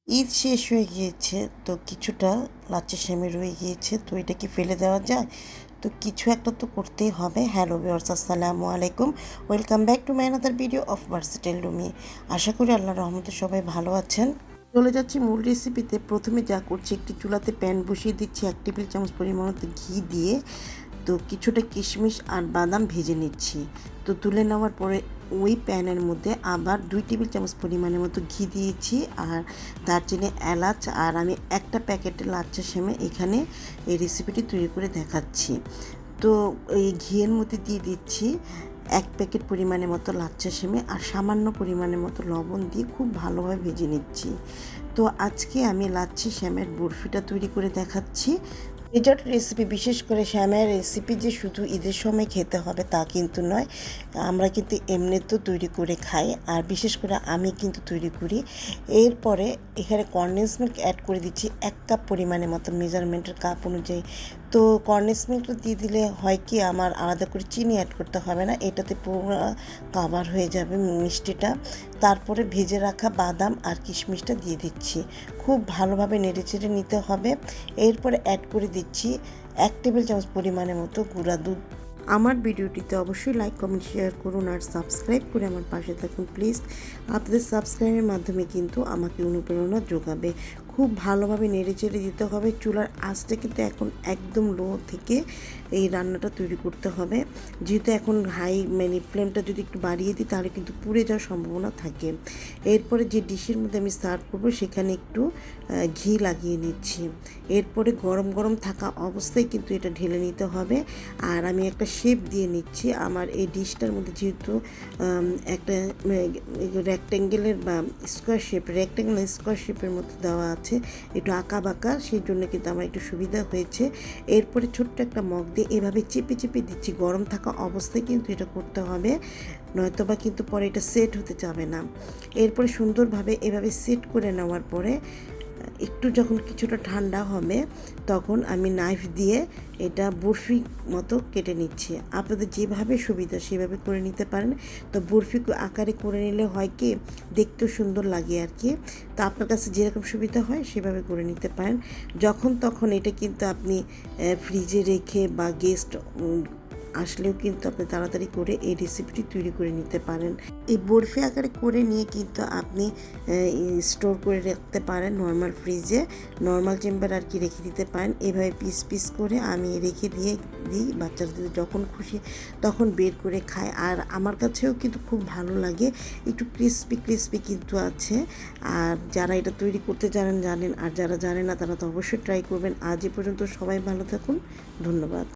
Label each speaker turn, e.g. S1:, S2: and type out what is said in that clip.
S1: ঈদ শেষ হয়ে গিয়েছে, তো কিছুটা লাচ্ছা সেমাই রয়ে গিয়েছে, তো এটা কি ফেলে দেওয়া যায়? তো কিছু একটা তো করতেই হবে। হ্যালো ভিউয়ার্স, আসসালামু আলাইকুম। Welcome back to my another video of versatile Rumi. আশা করি আল্লাহর রহমতে সবাই ভালো আছেন। চলে যাচ্ছি মূল রেসিপিতে। প্রথমে যা করছি, একটি চুলাতে প্যান বসিয়ে দিচ্ছি 1 টেবিল চামচ পরিমাণ মতো ঘি দিয়ে। তো কিছুটা কিশমিশ আর বাদাম ভেজে নিচ্ছি। তো তুলে নেওয়ার পরে ওই প্যানের মধ্যে আবার 2 টেবিল চামচ পরিমাণের মতো ঘি দিয়েছি, আর দারচিনি, এলাচ, আর আমি একটা প্যাকেটের লাচ্ছা সেমাই এখানে এই রেসিপিটি তৈরি করে দেখাচ্ছি। তো এই ঘিয়ের মধ্যে দিয়ে দিচ্ছি 1 প্যাকেট পরিমাণের মতো লাচ্ছা সেমাই আর সামান্য পরিমাণের মতো লবণ দিয়ে খুব ভালোভাবে ভেজে নিচ্ছি। তো আজকে আমি লাচ্ছি সেমাইয়ের বরফিটা তৈরি করে দেখাচ্ছি। ডেজার্ট রেসিপি, বিশেষ করে সেমাইয়ের রেসিপি যে শুধু ঈদের সময় খেতে হবে তা কিন্তু নয়, আমরা কিন্তু এমনিতেও তৈরি করে খাই, আর বিশেষ করে আমি কিন্তু তৈরি করি। এরপরে এখানে কনডেন্স মিল্ক অ্যাড করে দিচ্ছি 1 কাপ পরিমাণের মতো, মেজারমেন্টের কাপ অনুযায়ী। তো কনডেন্স মিল্কটা দিয়ে দিলে হয় কি, আমার আলাদা করে চিনি অ্যাড করতে হবে না, এটাতে পুরো কাভার হয়ে যাবে মিষ্টিটা। তারপরে ভেজে রাখা বাদাম আর কিশমিশটা দিয়ে দিচ্ছি, খুব ভালোভাবে নেড়েচেড়ে নিতে হবে। এরপরে অ্যাড করে দিচ্ছি 1 টেবিল চামচ পরিমাণের মতো গুঁড়া দুধ। আমার ভিডিওটিতে অবশ্যই লাইক, কমেন্ট, শেয়ার করুন আর সাবস্ক্রাইব করে আমার পাশে থাকুন প্লিজ। আপনাদের সাবস্ক্রাইবের মাধ্যমে কিন্তু আমাকে অনুপ্রেরণা যোগাবে। খুব ভালোভাবে নেড়েচেড়ে দিতে হবে। চুলার আঁচটা কিন্তু এখন একদম লো থেকে এই রান্নাটা তৈরি করতে হবে, যেহেতু এখন হাই ফ্লেমটা যদি একটু বাড়িয়ে দিই তাহলে কিন্তু পুড়ে যাওয়ার সম্ভাবনা থাকে। এরপরে যে ডিশের মধ্যে আমি সার্ভ করবো সেখানে একটু ঘি লাগিয়ে নিচ্ছি। এরপরে গরম গরম থাকা অবস্থায় কিন্তু এটা ঢেলে নিতে হবে। আর আমি একটা শেপ দিয়ে নিচ্ছি। আমার এই ডিশটার মধ্যে যেহেতু একটা রেক্ট্যাঙ্গেলের বা স্কোয়ার শেপের মতো দেওয়া আছে, একটু আঁকা বাঁকা, সেই জন্য কিন্তু আমার একটু সুবিধা হয়েছে। এরপরে ছোট্ট একটা মগ দিয়ে এভাবে চেপে চেপে দিচ্ছি। গরম থাকা অবস্থায় কিন্তু এটা করতে হবে, নয়তোবা কিন্তু পরে এটা সেট হতে যাবে না। এরপরে সুন্দরভাবে এভাবে সেট করে নেওয়ার পরে একটু যখন কিছুটা ঠান্ডা হবে তখন আমি নাইফ দিয়ে এটা বরফি মতো কেটে নিচ্ছি। আপনাদের যেভাবে সুবিধা সেভাবে করে নিতে পারেন। তো বরফি আকারে করে নিলে হয় কি, দেখতেও সুন্দর লাগে আর কি। তো আপনার কাছে যেরকম সুবিধা হয় সেভাবে করে নিতে পারেন। যখন তখন এটা কিন্তু আপনি ফ্রিজে রেখে বা গেস্ট আসলেও কিন্তু আপনি তাড়াতাড়ি করে এই রেসিপিটি তৈরি করে নিতে পারেন। এই বরফি আকারে করে নিয়ে কিন্তু আপনি স্টোর করে রাখতে পারেন নর্মাল ফ্রিজে, নর্মাল চেম্বার আর কি রেখে দিতে পারেন। এভাবে পিস পিস করে আমি রেখে দিই, বাচ্চাদের যখন খুশি তখন বের করে খায়। আর আমার কাছেও কিন্তু খুব ভালো লাগে, একটু ক্রিস্পি ক্রিস্পি কিন্তু আছে। আর যারা এটা তৈরি করতে জানেন, আর যারা জানে না তারা তো অবশ্যই ট্রাই করবেন। আজ এ পর্যন্ত, সবাই ভালো থাকুন, ধন্যবাদ।